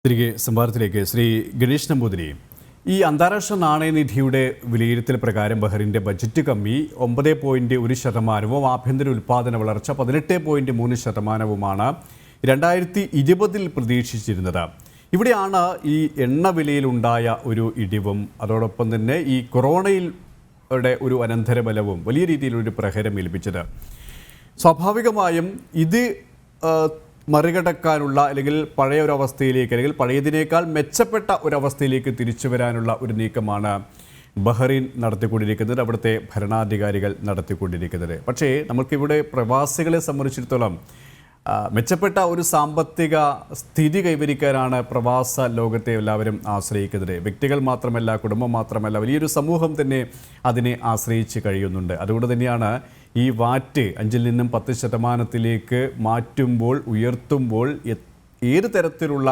തിരികെ സംവാദത്തിലേക്ക് ശ്രീ ഗണേഷ് നമ്പൂതിരി, ഈ അന്താരാഷ്ട്ര നാണയനിധിയുടെ വിലയിരുത്തൽ പ്രകാരം ബഹ്റിൻ്റെ ബജറ്റ് കമ്മി 9.1%, ആഭ്യന്തര ഉൽപ്പാദന വളർച്ച 18.3%, 2020 പ്രതീക്ഷിച്ചിരുന്നത്. ഇവിടെയാണ് ഈ എണ്ണ വിലയിലുണ്ടായ ഒരു ഇടിവും അതോടൊപ്പം തന്നെ ഈ കൊറോണയുടെ ഒരു അനന്തരഫലവും വലിയ രീതിയിലൊരു പ്രഹരം ഏൽപ്പിച്ചത്. സ്വാഭാവികമായും ഇത് മറികടക്കാനുള്ള അല്ലെങ്കിൽ പഴയ ഒരവസ്ഥയിലേക്ക് അല്ലെങ്കിൽ പഴയതിനേക്കാൾ മെച്ചപ്പെട്ട ഒരവസ്ഥയിലേക്ക് തിരിച്ചു വരാനുള്ള ഒരു നീക്കമാണ് ബഹ്റൈൻ നടത്തിക്കൊണ്ടിരിക്കുന്നത്, അവിടുത്തെ ഭരണാധികാരികൾ നടത്തിക്കൊണ്ടിരിക്കുന്നത്. പക്ഷേ നമുക്കിവിടെ പ്രവാസികളെ സംബന്ധിച്ചിടത്തോളം മെച്ചപ്പെട്ട ഒരു സാമ്പത്തിക സ്ഥിതി കൈവരിക്കാനാണ് പ്രവാസ ലോകത്തെ എല്ലാവരും ആശ്രയിക്കുന്നത്. വ്യക്തികൾ മാത്രമല്ല, കുടുംബം മാത്രമല്ല, വലിയൊരു സമൂഹം തന്നെ അതിനെ ആശ്രയിച്ച് കഴിയുന്നുണ്ട്. അതുകൊണ്ട് തന്നെയാണ് ഈ വാറ്റ് 5-ൽ നിന്നും 10% മാറ്റുമ്പോൾ, ഉയർത്തുമ്പോൾ ഏത് തരത്തിലുള്ള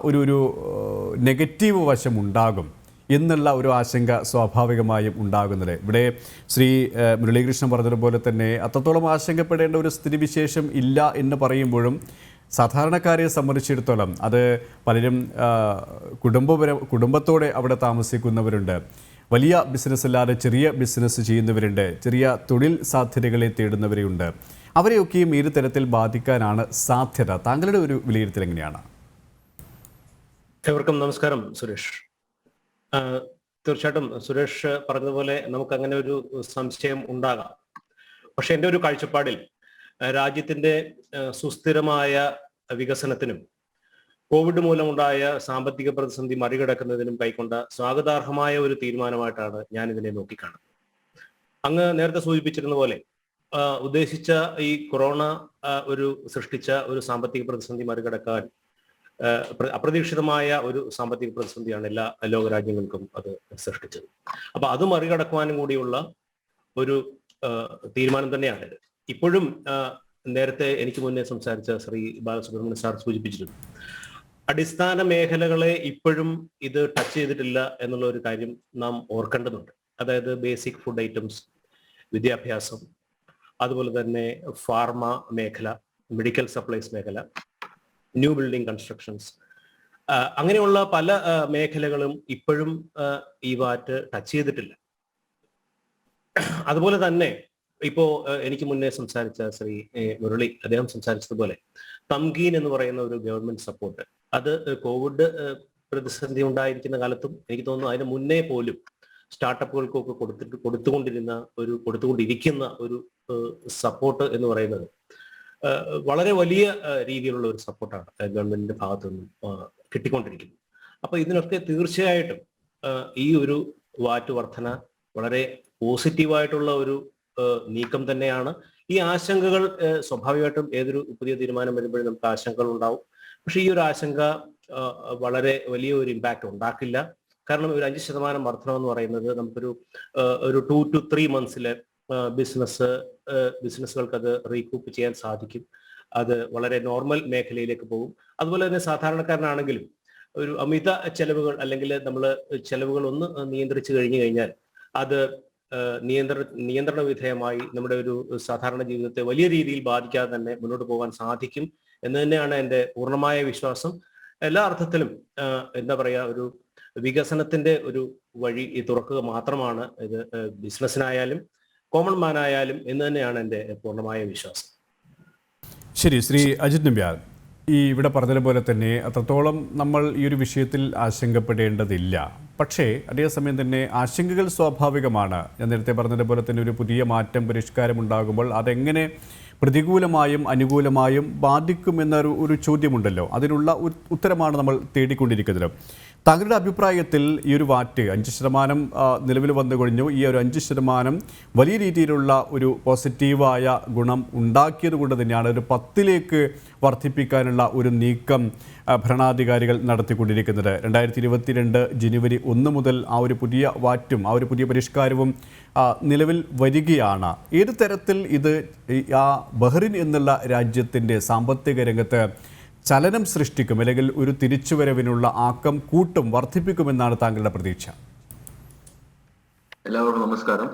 ഒരു നെഗറ്റീവ് വശം ഉണ്ടാകും എന്നുള്ള ഒരു ആശങ്ക സ്വാഭാവികമായും ഉണ്ടാകുന്നത്. ഇവിടെ ശ്രീ മുരളീകൃഷ്ണൻ പറഞ്ഞതുപോലെ തന്നെ അത്രത്തോളം ആശങ്കപ്പെടേണ്ട ഒരു സ്ഥിതിവിശേഷം ഇല്ല എന്ന് പറയുമ്പോഴും സാധാരണക്കാരെ സംബന്ധിച്ചിടത്തോളം അത് പലരും കുടുംബത്തോടെ അവിടെ താമസിക്കുന്നവരുണ്ട്, വലിയ ബിസിനസ് അല്ലാതെ ചെറിയ ബിസിനസ് ചെയ്യുന്നവരുണ്ട്, ചെറിയ തൊഴിൽ സാധ്യതകളെ തേടുന്നവരുണ്ട്. അവരെയൊക്കെയും ഏത് തരത്തിൽ ബാധിക്കാനാണ് സാധ്യത? താങ്കളുടെ ഒരു വിലയിരുത്തൽ എങ്ങനെയാണ്? ഏവർക്കും നമസ്കാരം. സുരേഷ്, തീർച്ചയായിട്ടും സുരേഷ് പറഞ്ഞതുപോലെ നമുക്ക് അങ്ങനെ ഒരു സംശയം ഉണ്ടാകാം. പക്ഷെ എൻ്റെ ഒരു കാഴ്ചപ്പാടിൽ രാജ്യത്തിന്റെ സുസ്ഥിരമായ വികസനത്തിനും കോവിഡ് മൂലമുണ്ടായ സാമ്പത്തിക പ്രതിസന്ധി മറികടക്കുന്നതിനും കൈക്കൊണ്ട സ്വാഗതാർഹമായ ഒരു തീരുമാനമായിട്ടാണ് ഞാൻ ഇതിനെ നോക്കിക്കാണുന്നത്. അങ്ങ് നേരത്തെ സൂചിപ്പിച്ചിരുന്ന പോലെ ഉദ്ദേശിച്ച ഈ കൊറോണ സൃഷ്ടിച്ച ഒരു സാമ്പത്തിക പ്രതിസന്ധി മറികടക്കാൻ അപ്രതീക്ഷിതമായ ഒരു സാമ്പത്തിക പ്രതിസന്ധിയാണ് എല്ലാ ലോകരാജ്യങ്ങൾക്കും അത് സൃഷ്ടിച്ചത്. അപ്പൊ അത് മറികടക്കുവാനും കൂടിയുള്ള ഒരു തീരുമാനം തന്നെയാണിത്. ഇപ്പോഴും നേരത്തെ എനിക്ക് മുന്നേ സംസാരിച്ച ശ്രീ ബാലസുബ്രഹ്മണ്യൻ സാർ സൂചിപ്പിച്ചിരുന്നു, അടിസ്ഥാന മേഖലകളെ ഇപ്പോഴും ഇത് ടച്ച് ചെയ്തിട്ടില്ല എന്നുള്ള ഒരു കാര്യം നാം ഓർക്കേണ്ടതുണ്ട്. അതായത് ബേസിക് ഫുഡ് ഐറ്റംസ്, വിദ്യാഭ്യാസം, അതുപോലെ തന്നെ ഫാർമ മേഖല, മെഡിക്കൽ സപ്ലൈസ് മേഖല, ന്യൂ ബിൽഡിംഗ് കൺസ്ട്രക്ഷൻസ്, അങ്ങനെയുള്ള പല മേഖലകളും ഇപ്പോഴും ഈ വാറ്റ് ടച്ച് ചെയ്തിട്ടില്ല. അതുപോലെ തന്നെ ഇപ്പോ എനിക്ക് മുന്നേ സംസാരിച്ച ശ്രീ മുരളി, അദ്ദേഹം സംസാരിച്ചതുപോലെ തംകീൻ എന്ന് പറയുന്ന ഒരു ഗവൺമെന്റ് സപ്പോർട്ട്, അത് കോവിഡ് പ്രതിസന്ധി ഉണ്ടായിരിക്കുന്ന കാലത്തും എനിക്ക് തോന്നുന്നു അതിന് മുന്നേ പോലും സ്റ്റാർട്ടപ്പുകൾക്കൊക്കെ കൊടുത്തുകൊണ്ടിരിക്കുന്ന ഒരു സപ്പോർട്ട് എന്ന് പറയുന്നത് വളരെ വലിയ രീതിയിലുള്ള ഒരു സപ്പോർട്ടാണ് ഗവൺമെന്റിന്റെ ഭാഗത്തു നിന്നും കിട്ടിക്കൊണ്ടിരിക്കുന്നത്. അപ്പൊ ഇതിനൊക്കെ തീർച്ചയായിട്ടും ഈ ഒരു വാറ്റ് വർധന വളരെ പോസിറ്റീവായിട്ടുള്ള ഒരു നീക്കം തന്നെയാണ്. ഈ ആശങ്കകൾ സ്വാഭാവികമായിട്ടും ഏതൊരു പുതിയ തീരുമാനം വരുമ്പോഴും നമുക്ക് ആശങ്കകൾ ഉണ്ടാവും. പക്ഷെ ഈ ഒരു ആശങ്ക വളരെ വലിയ ഒരു ഇമ്പാക്റ്റ് ഉണ്ടാക്കില്ല. കാരണം ഒരു 5% വർധനം എന്ന് പറയുന്നത് നമുക്കൊരു 2 to 3 months ബിസിനസ്സുകൾക്ക് അത് റീകൂപ്പ് ചെയ്യാൻ സാധിക്കും. അത് വളരെ നോർമൽ മേഖലയിലേക്ക് പോകും. അതുപോലെ തന്നെ സാധാരണക്കാരനാണെങ്കിലും ഒരു അമിത ചെലവുകൾ അല്ലെങ്കിൽ നമ്മൾ ചെലവുകൾ ഒന്ന് നിയന്ത്രിച്ചു കഴിഞ്ഞാൽ അത് നിയന്ത്രണ വിധേയമായി നമ്മുടെ ഒരു സാധാരണ ജീവിതത്തെ വലിയ രീതിയിൽ ബാധിക്കാതെ തന്നെ മുന്നോട്ട് പോകാൻ സാധിക്കും എന്ന് തന്നെയാണ് എൻ്റെ പൂർണ്ണമായ വിശ്വാസം. എല്ലാ അർത്ഥത്തിലും എന്താ പറയാ, ഒരു വികസനത്തിന്റെ ഒരു വഴി തുറക്കുക മാത്രമാണ് ഇത് ബിസിനസ്സിനായാലും കോമൺ മാനായാലും എന്ന് തന്നെയാണ് എൻ്റെ പൂർണ്ണമായ വിശ്വാസം. ശരി, ശ്രീ അജിത് നമ്പ്യാർ, ഈ ഇവിടെ പറഞ്ഞതുപോലെ തന്നെ അത്രത്തോളം നമ്മൾ ഈ ഒരു വിഷയത്തിൽ ആശങ്കപ്പെടേണ്ടതില്ല. പക്ഷേ അതേസമയം തന്നെ ആശങ്കകൾ സ്വാഭാവികമാണ്. ഞാൻ നേരത്തെ പറഞ്ഞതുപോലെ തന്നെ ഒരു പുതിയ മാറ്റം, പരിഷ്കാരം ഉണ്ടാകുമ്പോൾ അതെങ്ങനെ പ്രതികൂലമായും അനുകൂലമായും ബാധിക്കുമെന്നൊരു ചോദ്യമുണ്ടല്ലോ. അതിനുള്ള ഉത്തരമാണ് നമ്മൾ തേടിക്കൊണ്ടിരിക്കുന്നത്. താങ്കളുടെ അഭിപ്രായത്തിൽ ഈ ഒരു വാറ്റ് 5% നിലവിൽ വന്നു കഴിഞ്ഞു. ഈ ഒരു 5% വലിയ രീതിയിലുള്ള ഒരു പോസിറ്റീവായ ഗുണം ഉണ്ടാക്കിയത് കൊണ്ട് തന്നെയാണ് ഒരു 10 വർദ്ധിപ്പിക്കാനുള്ള ഒരു നീക്കം ഭരണാധികാരികൾ നടത്തിക്കൊണ്ടിരിക്കുന്നത്. 2022 ജനുവരി 1 മുതൽ ആ ഒരു പുതിയ വാറ്റും ആ ഒരു പുതിയ പരിഷ്കാരവും നിലവിൽ വരികയാണ്. ഏത് തരത്തിൽ ഇത് ബഹ്റിൻ എന്നുള്ള രാജ്യത്തിൻ്റെ സാമ്പത്തിക രംഗത്ത് ചലനം സൃഷ്ടിക്കും അല്ലെങ്കിൽ ഒരു തിരിച്ചുവരവിനുള്ള ആക്കം കൂട്ടും, വർദ്ധിപ്പിക്കുമെന്നാണ് താങ്കളുടെ പ്രതീക്ഷ? എല്ലാവർക്കും നമസ്കാരം.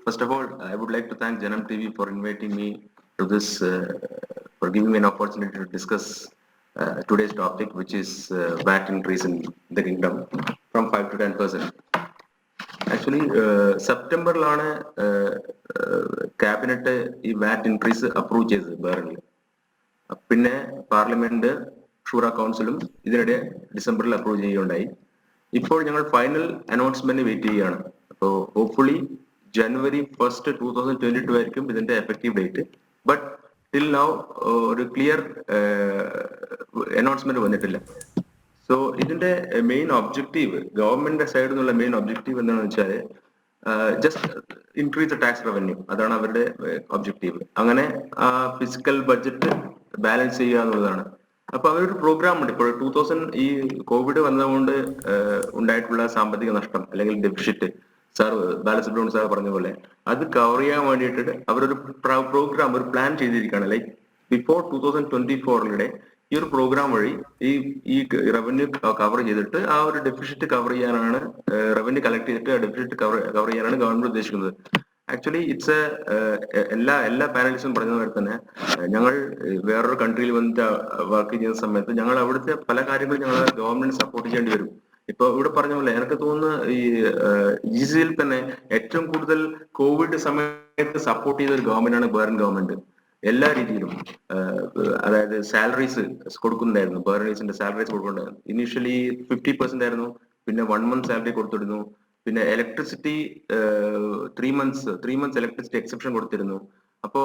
First of all, I would like to thank Janam TV for inviting me to this, for giving me an opportunity to discuss today's topic, which is VAT increase in the kingdom from 5 to 10%. Actually സെപ്റ്റംബറിലാണ് cabinet ഈ വാറ്റ് increase approve ചെയ്തത് ബേറിൽ. പിന്നെ parliament ഷൂറ കൗൺസിലും ഇതിനിടെ ഡിസംബറിൽ approve ചെയ്യുകയുണ്ടായി. ഇപ്പോൾ ഞങ്ങൾ final announcement wait ചെയ്യുകയാണ്. അപ്പോൾ ഹോപ്പ്ഫുള്ളി January 1st 2022 ആയിരിക്കും ഇതിന്റെ effective date. But till now ഒരു ക്ലിയർ അനൗൺസ്മെന്റ് വന്നിട്ടില്ല. സോ ഇതിന്റെ മെയിൻ ഒബ്ജക്റ്റീവ്, ഗവൺമെന്റിന്റെ സൈഡിൽ നിന്നുള്ള മെയിൻ ഒബ്ജക്റ്റീവ് എന്താണെന്ന് വെച്ചാൽ just increase the tax revenue. അതാണ് അവരുടെ ഒബ്ജക്റ്റീവ്. അങ്ങനെ ആ ഫിസിക്കൽ ബഡ്ജറ്റ് ബാലൻസ് ചെയ്യുക എന്നുള്ളതാണ്. അപ്പൊ അവരൊരു പ്രോഗ്രാം ഉണ്ട്. ഇപ്പോൾ 2000 ഈ കോവിഡ് വന്നതുകൊണ്ട് ഉണ്ടായിട്ടുള്ള സാമ്പത്തിക നഷ്ടം അല്ലെങ്കിൽ ഡെഫിസിറ്റ്, സാർ ബാലസുബ്രഹ്മണ്യം സാർ പറഞ്ഞ പോലെ അത് കവർ ചെയ്യാൻ വേണ്ടിയിട്ട് അവരൊരു പ്രോഗ്രാം, ഒരു പ്ലാൻ ചെയ്തിരിക്കുകയാണ്. ലൈക്ക് ബിഫോർ 2024 ഈ ഒരു പ്രോഗ്രാം വഴി ഈ റവന്യൂ കവർ ചെയ്തിട്ട് ആ ഒരു ഡെഫിസിറ്റ് കവർ ചെയ്യാനാണ്, റവന്യൂ കളക്ട് ചെയ്തിട്ട് ആ ഡെഫിസിറ്റ് കവർ ചെയ്യാനാണ് ഗവൺമെന്റ് ഉദ്ദേശിക്കുന്നത്. ആക്ച്വലി ഇറ്റ്സ് എല്ലാ പാനലിസ്റ്റും പറഞ്ഞ പോലെ തന്നെ ഞങ്ങൾ വേറൊരു കൺട്രിയിൽ വന്നിട്ട് വർക്ക് ചെയ്യുന്ന സമയത്ത് ഞങ്ങൾ അവിടുത്തെ പല കാര്യങ്ങളും ഞങ്ങൾ ഗവൺമെന്റ് സപ്പോർട്ട് ചെയ്യേണ്ടി വരും. ഇപ്പൊ ഇവിടെ പറഞ്ഞ പോലെ എനിക്ക് തോന്നുന്നു ഈ GCCയിൽ തന്നെ ഏറ്റവും കൂടുതൽ കോവിഡ് സമയത്ത് സപ്പോർട്ട് ചെയ്ത ഒരു ഗവൺമെന്റ് ആണ് ബേറിൻ ഗവൺമെന്റ്. എല്ലാ രീതിയിലും അതായത് സാലറീസ് കൊടുക്കുന്നുണ്ടായിരുന്നു, ബേറിനീസിന്റെ സാലറീസ് കൊടുക്കുന്നുണ്ടായിരുന്നു. ഇനീഷ്യലി 50% ആയിരുന്നു, പിന്നെ 1 month സാലറി കൊടുത്തിരുന്നു. പിന്നെ ഇലക്ട്രിസിറ്റി 3 months ഇലക്ട്രിസിറ്റി എക്സെപ്ഷൻ കൊടുത്തിരുന്നു. അപ്പോ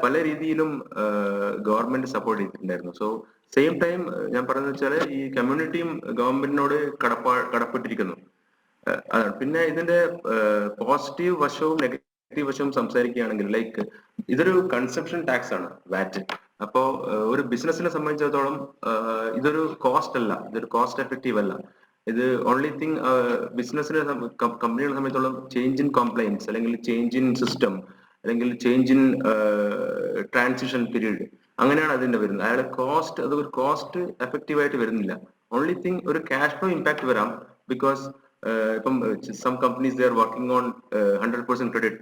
പല രീതിയിലും ഗവൺമെന്റ് സപ്പോർട്ട് ചെയ്തിട്ടുണ്ടായിരുന്നു. സോ സെയിം ടൈം ഞാൻ പറയുന്നത് വെച്ചാൽ ഈ കമ്മ്യൂണിറ്റിയും ഗവൺമെന്റിനോട് കടപ്പെട്ടിരിക്കുന്നു. പിന്നെ ഇതിന്റെ പോസിറ്റീവ് വശവും നെഗറ്റീവ് വശവും സംസാരിക്കുകയാണെങ്കിൽ, ലൈക്ക് ഇതൊരു കൺസംപ്ഷൻ ടാക്സ് ആണ് വാറ്റ്. അപ്പോ ഒരു ബിസിനസിനെ സംബന്ധിച്ചിടത്തോളം ഇതൊരു കോസ്റ്റ് അല്ല, ഇതൊരു കോസ്റ്റ് എഫക്റ്റീവ് അല്ല. ഇത് ഓൺലി തിങ് ബിസിനസിനെ കമ്പനികളെ സംബന്ധിച്ചോളം ചേഞ്ച് ഇൻ കംപ്ലൈൻസ് അല്ലെങ്കിൽ ചേഞ്ച് ഇൻ സിസ്റ്റം അല്ലെങ്കിൽ ചേഞ്ച് ഇൻ ട്രാൻസിഷൻ പീരീഡ്, അങ്ങനെയാണ് അതിന്റെ വരുന്നത്. അയാളെ കോസ്റ്റ്, അത് ഒരു കോസ്റ്റ് എഫക്റ്റീവ് ആയിട്ട് വരുന്നില്ല. ഓൺലി തിങ് ഒരു ക്യാഷ് ഫ്ലോ ഇമ്പാക്ട് വരാം. ബിക്കോസ് ഇപ്പം some companies they are working on 100% credit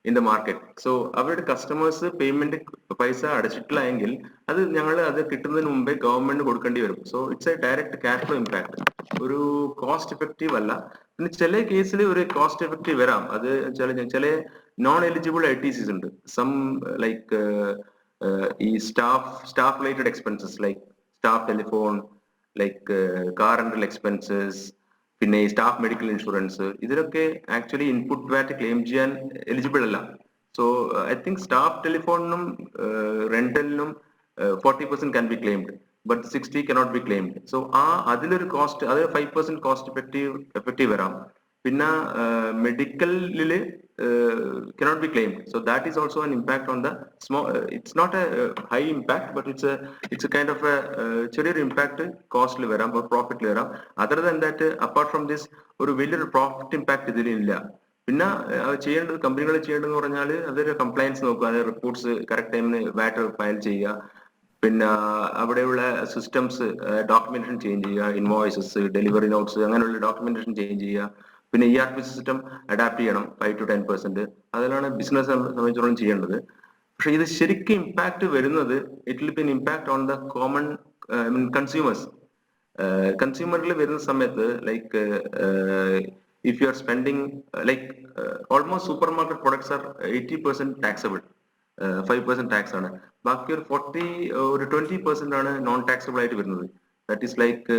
in the market. So അവരുടെ കസ്റ്റമേഴ്സ് പേയ്മെന്റ് പൈസ അടച്ചിട്ടില്ല എങ്കിൽ അത് കിട്ടുന്നതിന് മുമ്പേ ഗവൺമെന്റ് കൊടുക്കേണ്ടി വരും. So it's a direct cash flow impact, ഒരു കോസ്റ്റ് എഫക്റ്റീവ് അല്ല. പിന്നെ ചില കേസിൽ ഒരു കോസ്റ്റ് എഫക്റ്റീവ് വരാം. അത് ചില നോൺ എലിജിബിൾ ITCs ഉണ്ട്. സം ലൈക്ക് ഈ staff related expenses like staff telephone, like car rental expenses, പിന്നെ ഈ സ്റ്റാഫ് മെഡിക്കൽ ഇൻഷുറൻസ്, ഇതിലൊക്കെ ആക്ച്വലി ഇൻപുട്ട് വാറ്റ് ക്ലെയിം ചെയ്യാൻ എലിജിബിൾ അല്ല. സോ ഐ തിങ്ക് സ്റ്റാഫ് ടെലിഫോണിനും റെന്റലിനും 40% can be claimed, but 60 cannot be claimed. So അതിലൊരു cost, അത് 5% cost effective വരാം. പിന്നെ മെഡിക്കലില് cannot be claimed. So that is also an impact on the small. It's not a high impact, but it's a kind of a ചെറിയൊരു impact കോസ്റ്റിൽ വരാം, പ്രോഫിറ്റിൽ വരാം. Other than that, apart from this, ഒരു വലിയൊരു profit impact ഇതിലില്ല. പിന്നെ ചെയ്യേണ്ടത്, കമ്പനികൾ ചെയ്യേണ്ടതെന്ന് പറഞ്ഞാൽ അതൊരു കംപ്ലയൻസ് നോക്കുക, അതായത് റിപ്പോർട്ട്സ് കറക്റ്റ് ടൈമിന് വാറ്റ് ഫയൽ ചെയ്യുക. പിന്നെ അവിടെയുള്ള സിസ്റ്റംസ് ഡോക്യുമെന്റേഷൻ ചേഞ്ച് ചെയ്യുക, ഇൻവോയ്സസ്, ഡെലിവറി നോട്ട്സ്, അങ്ങനെയുള്ള ഡോക്യുമെന്റേഷൻ ചേഞ്ച് ചെയ്യുക. പിന്നെ ERP സിസ്റ്റം അഡാപ്റ്റ് ചെയ്യണം 5 to 10%. അതിലാണ് ബിസിനസ് സംബന്ധിച്ചോളം ചെയ്യേണ്ടത്. പക്ഷെ ഇത് ശരിക്കും ഇമ്പാക്ട് വരുന്നത്, it will be an impact on the common consumers. കൺസ്യൂമറിൽ വരുന്ന സമയത്ത്, like if you are spending like almost supermarket products are 80% taxable, 5% tax ആണ്. ബാക്കി ഒരു 20% ആണ് നോൺ ടാക്സബിൾ ആയിട്ട് വരുന്നത്. That is like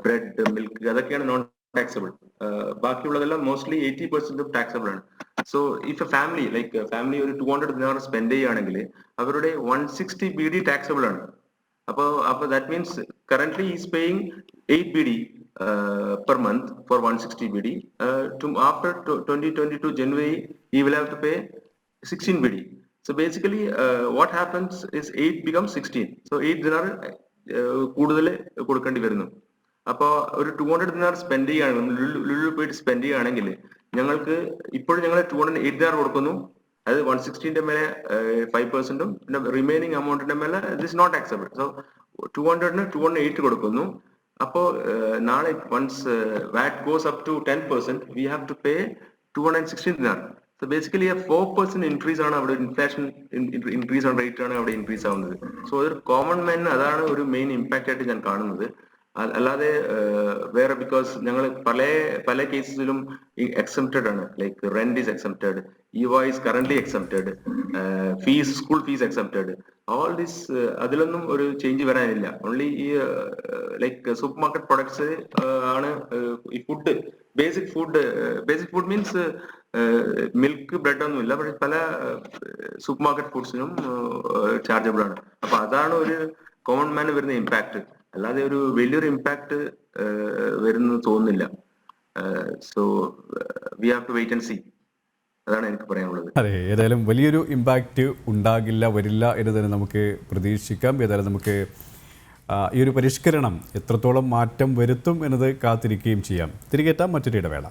bread, milk, അതൊക്കെയാണ് നോൺ ടാക്സബിൾ. ബാക്കിയുള്ളതെല്ലാം മോസ്റ്റ്ലി 80% ടാക്സബിൾ ആണ്. സോ ഇഫ് എ ഫാമിലി ഒരു 200 ദിനാർ സ്പെൻഡ് ചെയ്യുകയാണെങ്കിൽ അവരുടെ 160 BD ടാക്സബിൾ ആണ്. അപ്പൊ that means currently is paying 8 BD per month for 160 BD. After 2022 January, he will have to pay 16 BD. So basically, what happens is 8 becomes 16. So 8 dinar കൂടുതൽ കൊടുക്കേണ്ടി വരുന്നു. അപ്പോൾ ഒരു 200 ദിനാർ സ്പെൻഡ് ചെയ്യുകയാണെങ്കിൽ, ലുലു പോയിട്ട് സ്പെൻഡ് ചെയ്യുകയാണെങ്കിൽ, ഞങ്ങൾക്ക് ഇപ്പോഴും ഞങ്ങൾ 208 ദിനാർ കൊടുക്കുന്നു. അത് 160ന്റെ മേലെ 5%, പിന്നെ റിമൈനിങ് എമൗണ്ടിന്റെ മേലെ ദിസ് നോട്ട് ആക്സെപ്റ്റബിൾ. സോ 200ന് 208 കൊടുക്കുന്നു. അപ്പോ നാളെ once VAT goes up to 10%, we have to pay 216 dinar. So basically 4% increase ആണ് അവിടെ ഇൻഫ്ലേഷൻ ഇൻക്രീസ് ഓൺ റേറ്റ് ആണ് അവിടെ ഇൻക്രീസ് ആവുന്നത്. സോ ഒരു കോമൺ മാൻ അതാണ് ഒരു മെയിൻ ഇമ്പാക്റ്റ് ആയിട്ട് ഞാൻ കാണുന്നത്. അല്ലാതെ വേറെ ബിക്കോസ് ഞങ്ങൾ പല കേസസിലും എക്സംപ്റ്റഡ് ആണ്. ലൈക്ക് റെന്റ് ഈസ് എക്സംപ്റ്റഡ്, ഇവ is currently exempted, fees school fees exempted. All this അതിലൊന്നും ഒരു ചേഞ്ച് വരാനില്ല. ഓൺലി ഈ ലൈക്ക് സൂപ്പർ മാർക്കറ്റ് പ്രൊഡക്ട്സ് ആണ് ഈ food, basic food means milk bread ഒന്നും ഇല്ല, പക്ഷെ പല സൂപ്പർ മാർക്കറ്റ് ഫുഡ്സിനും ചാർജബിൾ ആണ്. അപ്പൊ അതാണ് ഒരു കോമൺ മാന് വരുന്ന ഇമ്പാക്ട്. അല്ലാതെ ഒരു വലിയൊരു ഇമ്പാക്ട് വരുന്നത് തോന്നുന്നില്ല. So we have to wait and see. അതാണ് എനിക്ക് പറയാനുള്ളത്. അതെ, ഏതായാലും വലിയൊരു ഇമ്പാക്റ്റ് വരില്ല എന്ന് തന്നെ നമുക്ക് പ്രതീക്ഷിക്കാം. ഏതായാലും നമുക്ക് ഈ ഒരു പരിഷ്കരണം എത്രത്തോളം മാറ്റം വരുത്തും എന്നത് കാത്തിരിക്കുകയും ചെയ്യാം. തിരികെത്താം മറ്റൊരു ഇടവേള.